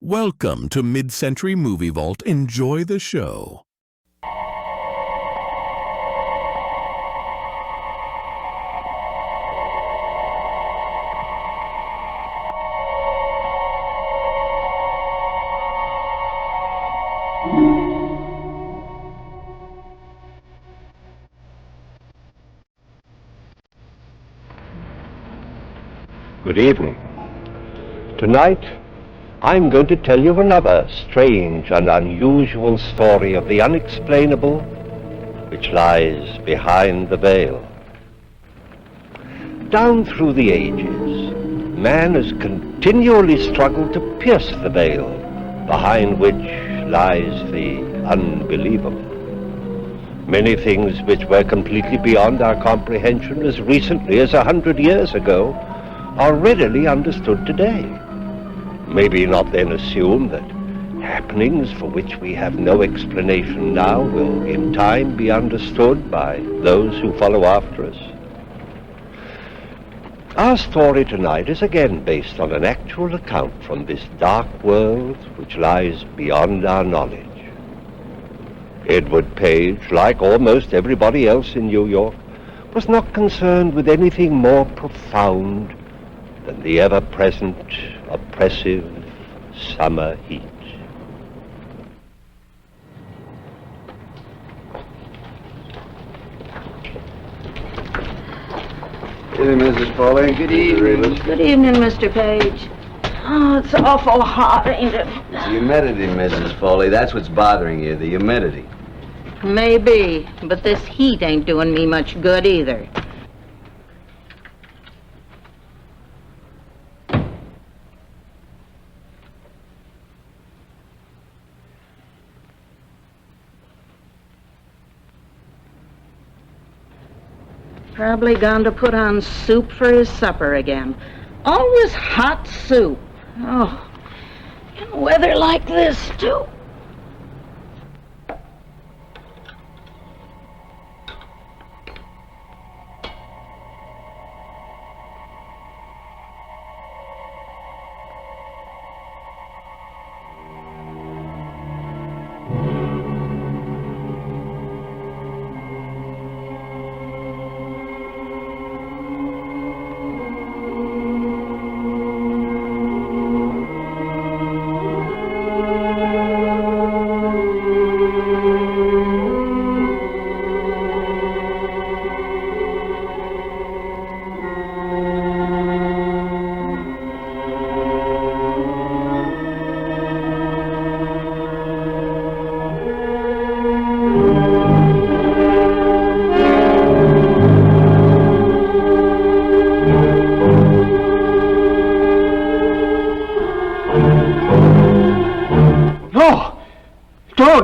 Welcome to Mid-Century Movie Vault. Enjoy the show. Good evening. Tonight, I'm going to tell you another strange and unusual story of the unexplainable which lies behind the veil. Down through the ages, man has continually struggled to pierce the veil behind which lies the unbelievable. Many things which were completely beyond our comprehension as recently as 100 years ago are readily understood today. Maybe not then assume that happenings for which we have no explanation now will in time be understood by those who follow after us. Our story tonight is again based on an actual account from this dark world which lies beyond our knowledge. Edward Paige, like almost everybody else in New York, was not concerned with anything more profound than the ever-present, oppressive summer heat. Good evening, Mrs. Foley. Good evening. Good evening, Mr. Paige. Oh, it's awful hot, ain't it? It's the humidity, Mrs. Foley. That's what's bothering you, the humidity. Maybe, but this heat ain't doing me much good either. Probably gone to put on soup for his supper again. Always hot soup. Oh, in weather like this, too.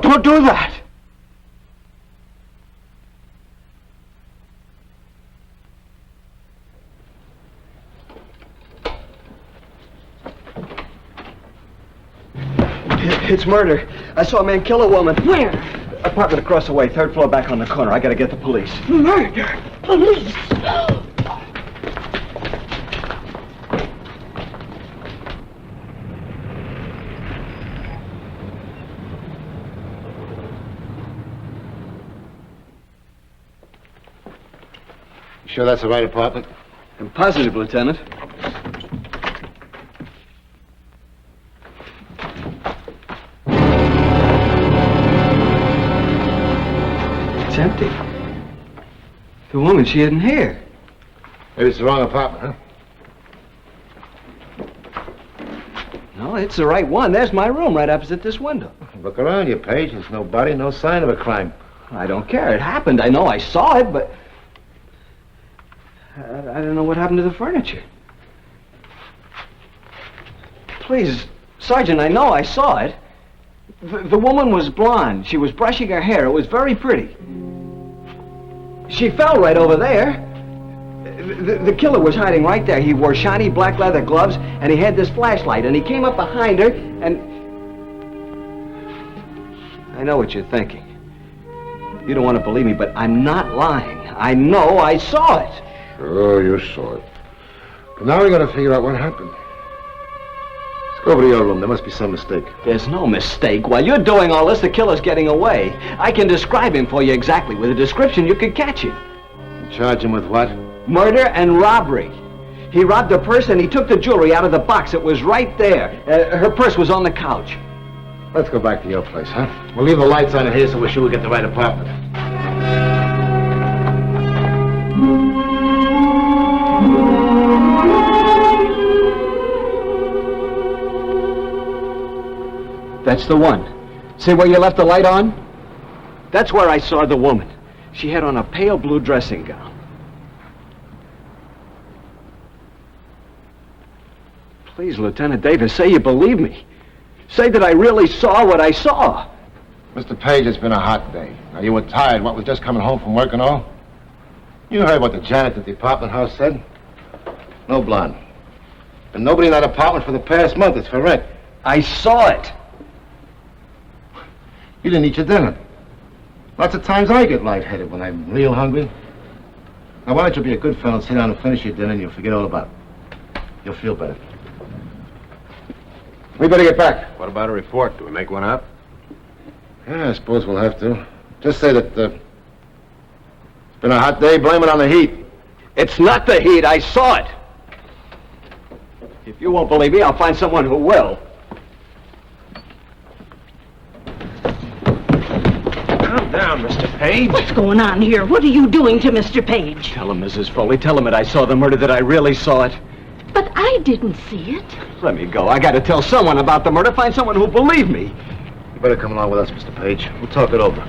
Don't do that! It's murder. I saw a man kill a woman. Where? Apartment across the way, third floor back on the corner. I gotta get the police. Murder! Police! Sure that's the right apartment? I'm positive, Lieutenant. It's empty. The woman, she isn't here. Maybe it's the wrong apartment, huh? No, it's the right one. There's my room right opposite this window. Look around you, Paige. There's no body, no sign of a crime. I don't care. It happened. I know I saw it, but I don't know what happened to the furniture. Please, Sergeant, I know I saw it. The woman was blonde. She was brushing her hair. It was very pretty. She fell right over there. The killer was hiding right there. He wore shiny black leather gloves, and he had this flashlight, and he came up behind her, and... I know what you're thinking. You don't want to believe me, but I'm not lying. I know I saw it. Sure, you saw it. But now we gotta figure out what happened. Over to your room. There must be some mistake. There's no mistake. While you're doing all this, the killer's getting away. I can describe him for you exactly. With a description, you could catch him. Charge him with what? Murder and robbery. He robbed a purse and he took the jewelry out of the box. It was right there. Her purse was on the couch. Let's go back to your place, huh? We'll leave the lights on in here so we're sure we get the right apartment. That's the one. See where you left the light on? That's where I saw the woman. She had on a pale blue dressing gown. Please, Lieutenant Davis, say you believe me. Say that I really saw what I saw. Mr. Paige, it's been a hot day. Now, you were tired, what, with just coming home from work and all? You heard what the janitor at the apartment house said? No blonde. And nobody in that apartment for the past month. It's for rent. I saw it. You didn't eat your dinner. Lots of times I get lightheaded when I'm real hungry. Now, why don't you be a good fellow and sit down and finish your dinner and you'll forget all about it. You'll feel better. We better get back. What about a report? Do we make one up? Yeah, I suppose we'll have to. Just say that, it's been a hot day, blame it on the heat. It's not the heat. I saw it. If you won't believe me, I'll find someone who will. Calm down, Mr. Paige. What's going on here? What are you doing to Mr. Page? Tell him, Mrs. Foley. Tell him that I saw the murder, that I really saw it. But I didn't see it. Let me go. I got to tell someone about the murder. Find someone who'll believe me. You better come along with us, Mr. Paige. We'll talk it over.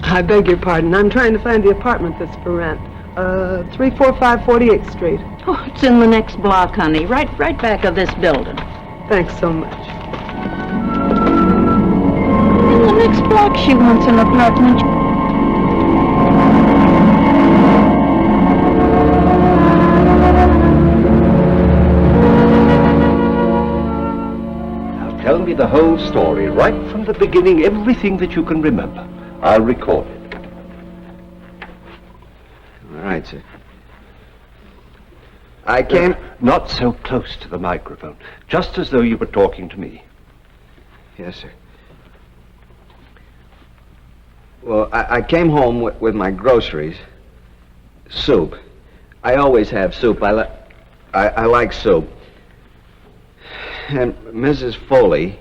I beg your pardon. I'm trying to find the apartment that's for rent. 345 48th Street. Oh, it's in the next block, honey. Right back of this building. Thanks so much. In the next block, she wants an apartment. Now tell me the whole story, right from the beginning, everything that you can remember. I'll record it. All right, sir. I came... Not so close to the microphone, just as though you were talking to me. Yes, sir. Well, I came home with my groceries. Soup. I always have soup. I like soup. And Mrs. Foley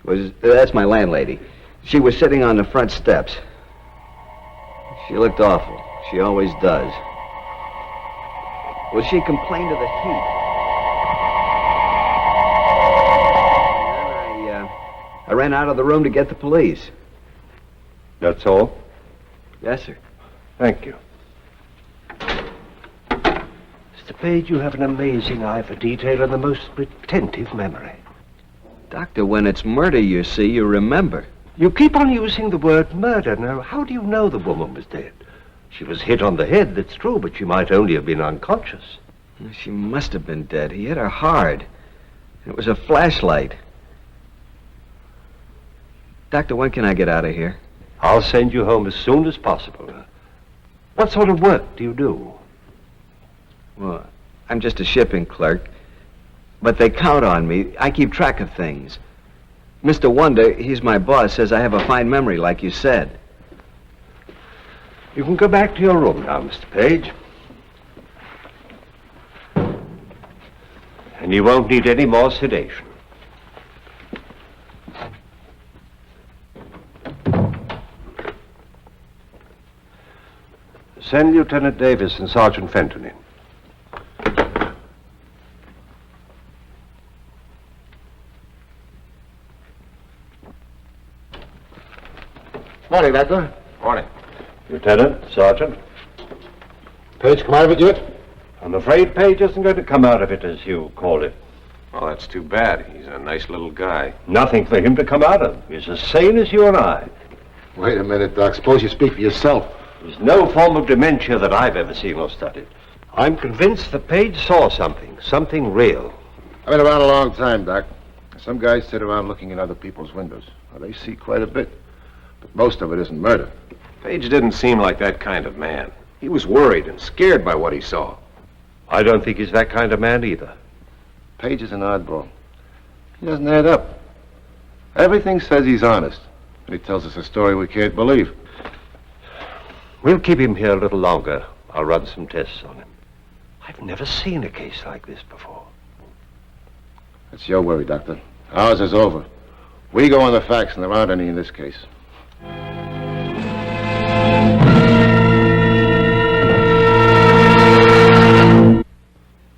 that's my landlady. She was sitting on the front steps. She looked awful. She always does. Well, she complained of the heat. And then I ran out of the room to get the police. That's all? Yes, sir. Thank you. Mr. Paige, you have an amazing eye for detail and the most retentive memory. Doctor, when it's murder, you see, you remember. You keep on using the word murder. Now, how do you know the woman was dead? She was hit on the head, that's true, but she might only have been unconscious. She must have been dead. He hit her hard. It was a flashlight. Doctor, when can I get out of here? I'll send you home as soon as possible. What sort of work do you do? Well, I'm just a shipping clerk. But they count on me. I keep track of things. Mr. Wonder, he's my boss, says I have a fine memory, like you said. You can go back to your room now, Mr. Paige. And you won't need any more sedation. Send Lieutenant Davis and Sergeant Fenton in. Morning, Doctor. Morning. Lieutenant, Sergeant. Paige, come out of it yet? I'm afraid Paige isn't going to come out of it, as you call it. Well, that's too bad. He's a nice little guy. Nothing for him to come out of. He's as sane as you and I. Wait a minute, Doc. Suppose you speak for yourself. There's no form of dementia that I've ever seen or studied. I'm convinced that Paige saw something real. I've been around a long time, Doc. Some guys sit around looking in other people's windows. Well, they see quite a bit. But most of it isn't murder. Paige didn't seem like that kind of man. He was worried and scared by what he saw. I don't think he's that kind of man either. Paige is an oddball. He doesn't add up. Everything says he's honest. But he tells us a story we can't believe. We'll keep him here a little longer. I'll run some tests on him. I've never seen a case like this before. That's your worry, Doctor. Ours is over. We go on the facts, and there aren't any in this case.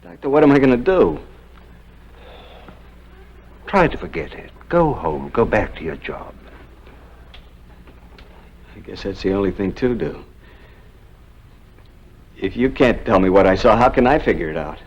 Doctor, what am I going to do? Try to forget it. Go home. Go back to your job. I guess that's the only thing to do. If you can't tell me what I saw, how can I figure it out?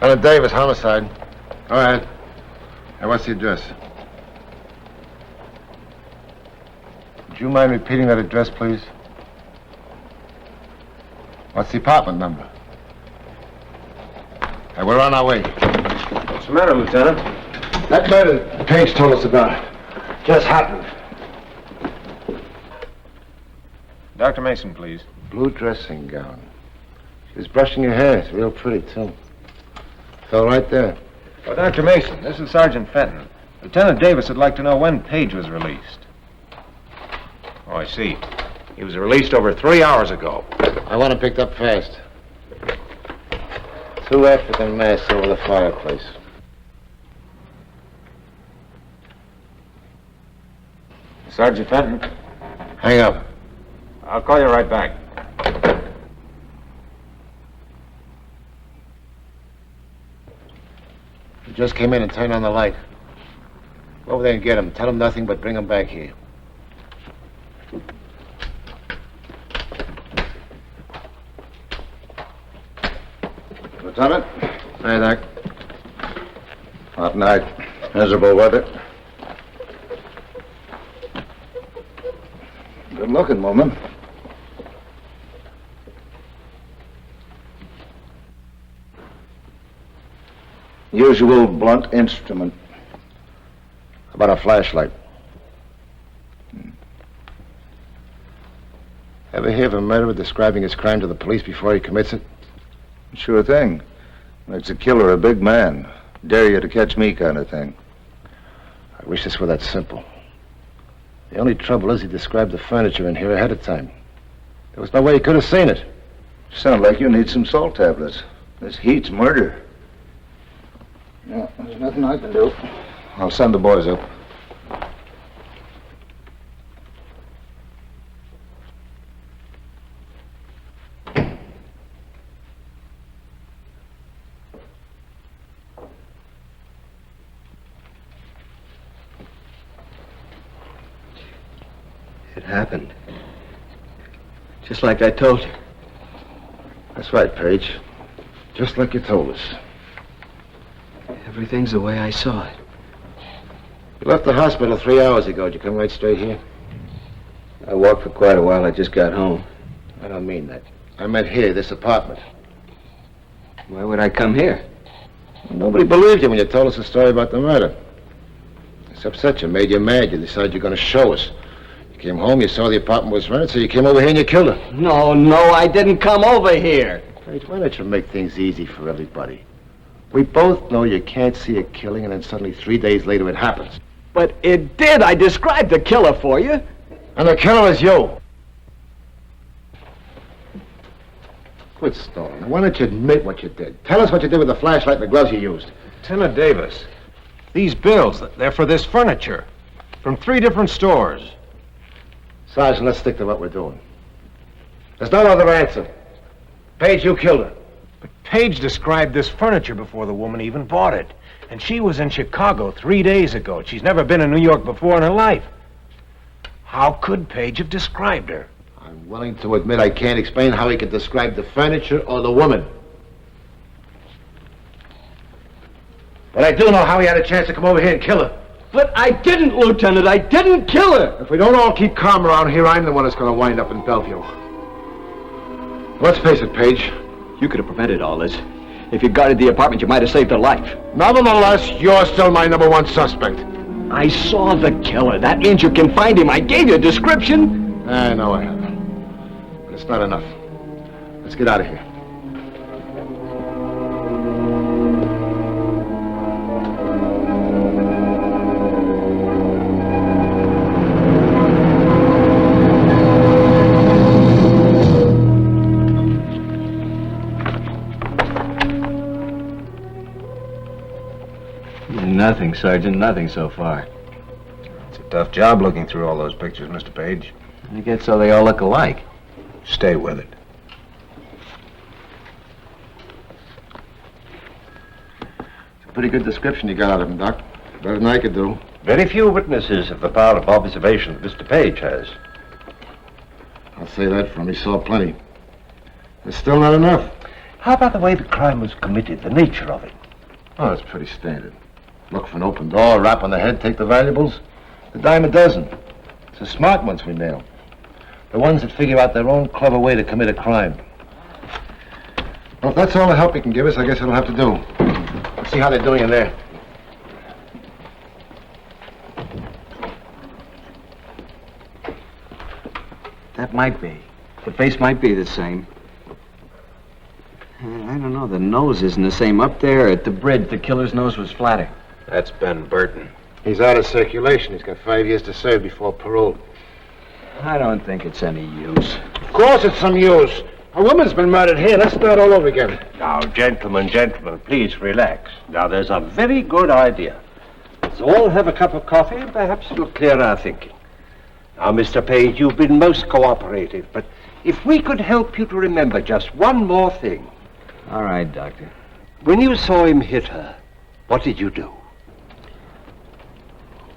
Lieutenant Davis, homicide. Go ahead. Hey, what's the address? Would you mind repeating that address, please? What's the apartment number? Hey, we're on our way. What's the matter, Lieutenant? That murder Paige told us about just happened. Dr. Mason, please. Blue dressing gown. She was brushing her hair. It's real pretty, too. Fell right there. Oh, Dr. Mason, this is Sergeant Fenton. Lieutenant Davis would like to know when Paige was released. Oh, I see. He was released over 3 hours ago. I want him picked up fast. 2 African masks over the fireplace. Sergeant Fenton, Hang up. I'll call you right back. He just came in and turned on the light. Go over there and get him. Tell him nothing but bring him back here. Lieutenant? Hey, Doc. Hot night. Miserable weather. Good looking woman. Usual blunt instrument. How about a flashlight? Ever hear of a murderer describing his crime to the police before he commits it? Sure thing. Makes a killer a big man. Dare you to catch me kind of thing. I wish this were that simple. The only trouble is he described the furniture in here ahead of time. There was no way he could have seen it. Sound like you need some salt tablets. This heat's murder. Yeah, there's nothing I can do. I'll send the boys up. It happened. Just like I told you. That's right, Paige. Just like you told us. Everything's the way I saw it. You left the hospital 3 hours ago. Did you come right straight here? I walked for quite a while. I just got home. I don't mean that. I meant here, this apartment. Why would I come here? Nobody believed you when you told us the story about the murder. It's upset you, made you mad. You decided you're going to show us. You came home, you saw the apartment was rented, so you came over here and you killed her. No, I didn't come over here. Paige, why don't you make things easy for everybody? We both know you can't see a killing and then suddenly 3 days later it happens. But it did. I described the killer for you. And the killer is you. Quit stalling. Why don't you admit what you did? Tell us what you did with the flashlight and the gloves you used. Lieutenant Davis, these bills, they're for this furniture. From 3 different stores. Sergeant, let's stick to what we're doing. There's no other answer. Paige, you killed her. But Paige described this furniture before the woman even bought it. And she was in Chicago 3 days ago. She's never been in New York before in her life. How could Paige have described her? I'm willing to admit I can't explain how he could describe the furniture or the woman. But I do know how he had a chance to come over here and kill her. But I didn't, Lieutenant. I didn't kill her. If we don't all keep calm around here, I'm the one that's going to wind up in Bellevue. Let's face it, Paige. You could have prevented all this. If you guarded the apartment, you might have saved her life. Nevertheless, you're still my #1 suspect. I saw the killer. That means you can find him. I gave you a description. I know I have. But it's not enough. Let's get out of here. Nothing, Sergeant. Nothing so far. It's a tough job looking through all those pictures, Mr. Paige. I guess so they all look alike. Stay with it. It's a pretty good description you got out of him, Doc. Better than I could do. Very few witnesses have the power of observation that Mr. Paige has. I'll say that for him. He saw plenty. It's still not enough. How about the way the crime was committed, the nature of it? Oh, that's pretty standard. Look for an open door, rap on the head, take the valuables. A dime a dozen. It's the smart ones we nail. The ones that figure out their own clever way to commit a crime. Well, if that's all the help you can give us, I guess it'll have to do. Let's see how they're doing in there. That might be. The face might be the same. I don't know. The nose isn't the same. Up there at the bridge, the killer's nose was flatter. That's Ben Burton. He's out of circulation. He's got 5 years to serve before parole. I don't think it's any use. Of course it's some use. A woman's been murdered here. Let's start all over again. Now, gentlemen, please relax. Now, there's a very good idea. Let's all have a cup of coffee, and perhaps it'll clear our thinking. Now, Mr. Paige, you've been most cooperative, but if we could help you to remember just one more thing. All right, Doctor. When you saw him hit her, what did you do?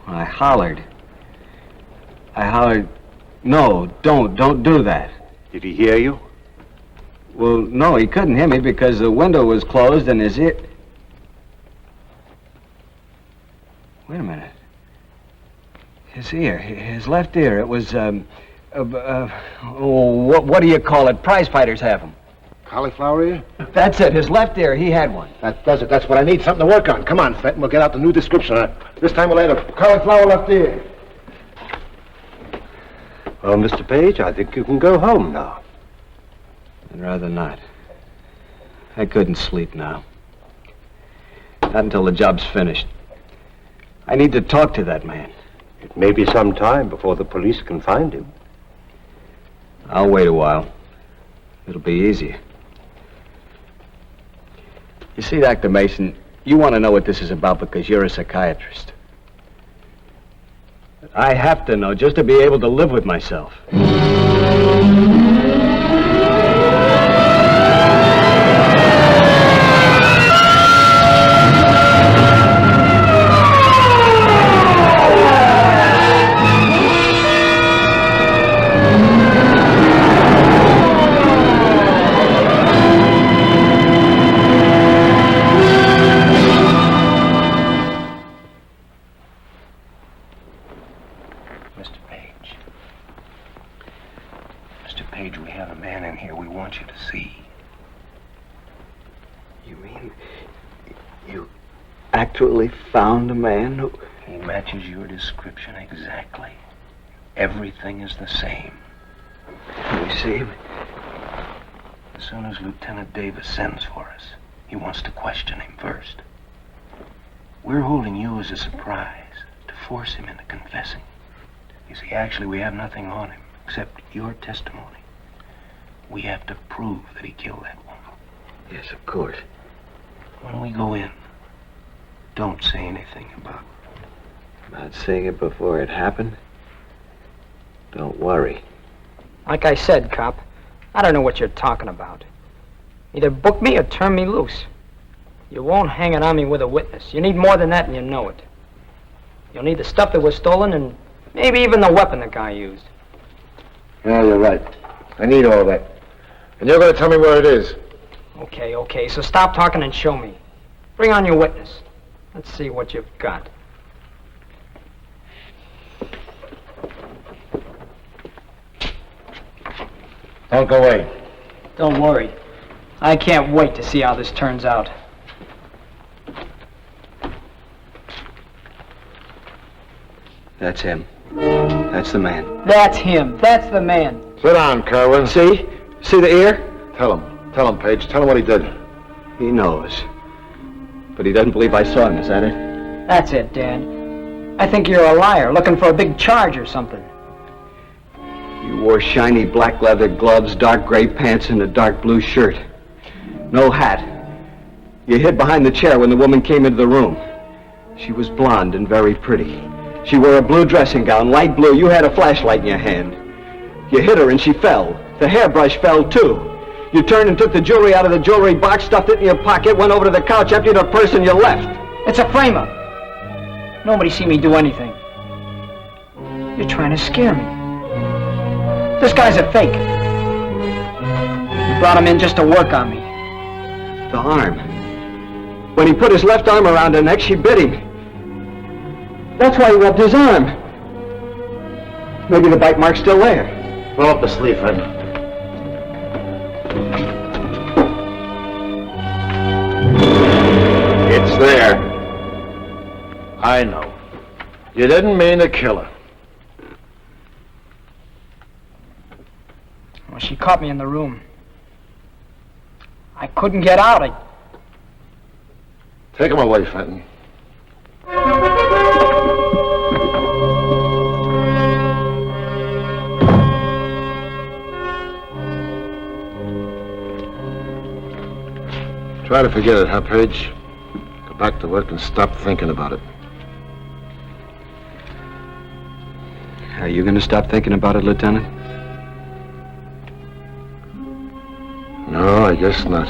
I hollered. No, don't do that. Did he hear you? Well, no, he couldn't hear me because the window was closed and his ear... Wait a minute. His ear, his left ear, it was, what do you call it? Prize fighters have them. Cauliflower ear? That's it, his left ear, he had one. That does it. That's what I need. Something to work on. Come on, Fenton. We'll get out the new description on it. This time we'll add a cauliflower left ear. Well, Mr. Paige, I think you can go home now. I'd rather not. I couldn't sleep now. Not until the job's finished. I need to talk to that man. It may be some time before the police can find him. I'll wait a while. It'll be easier. You see, Dr. Mason, you want to know what this is about because you're a psychiatrist. I have to know just to be able to live with myself. Actually found a man who... He matches your description exactly. Everything is the same. Can we see him? As soon as Lieutenant Davis sends for us, he wants to question him first. We're holding you as a surprise to force him into confessing. You see, actually, we have nothing on him except your testimony. We have to prove that he killed that woman. Yes, of course. When we go in, don't say anything about seeing it before it happened? Don't worry. Like I said, cop, I don't know what you're talking about. Either book me or turn me loose. You won't hang it on me with a witness. You need more than that, and you know it. You'll need the stuff that was stolen and maybe even the weapon the guy used. Yeah, you're right. I need all that. And you're going to tell me where it is. Okay, so stop talking and show me. Bring on your witness. Let's see what you've got. Don't go away. Don't worry. I can't wait to see how this turns out. That's him. That's the man. That's him. That's the man. Sit down, Kerwin. See? See the ear? Tell him, Paige. Tell him what he did. He knows. But he doesn't believe I saw him, is that it? That's it, Dad. I think you're a liar, looking for a big charge or something. You wore shiny black leather gloves, dark gray pants, and a dark blue shirt. No hat. You hid behind the chair when the woman came into the room. She was blonde and very pretty. She wore a blue dressing gown, light blue. You had a flashlight in your hand. You hit her and she fell. The hairbrush fell, too. You turned and took the jewelry out of the jewelry box, stuffed it in your pocket, went over to the couch, emptied her purse, and you left. It's a frame-up. Nobody see me do anything. You're trying to scare me. This guy's a fake. You brought him in just to work on me. The arm. When he put his left arm around her neck, she bit him. That's why he rubbed his arm. Maybe the bite mark's still there. Roll up the sleeve, Fenton. It's there. I know. You didn't mean to kill her. Well, she caught me in the room. I couldn't get out. Take him away, Fenton. Try to forget it, huh, Paige? Go back to work and stop thinking about it. Are you going to stop thinking about it, Lieutenant? No, I guess not.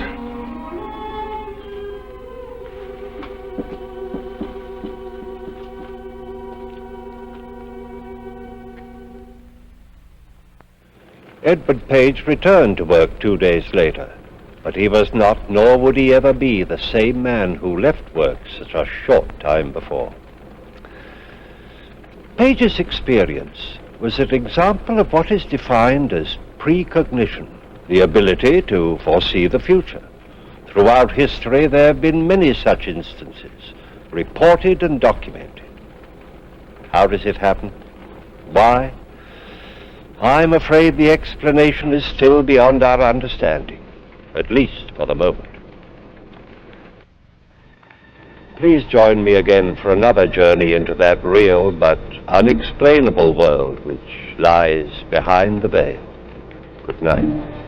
Edward Paige returned to work 2 days later, but he was not, nor would he ever be, the same man who left work such a short time before. Paige's experience was an example of what is defined as precognition, the ability to foresee the future. Throughout history, there have been many such instances, reported and documented. How does it happen? Why? I'm afraid the explanation is still beyond our understanding, at least for the moment. Please join me again for another journey into that real but unexplainable world which lies behind the veil. Good night.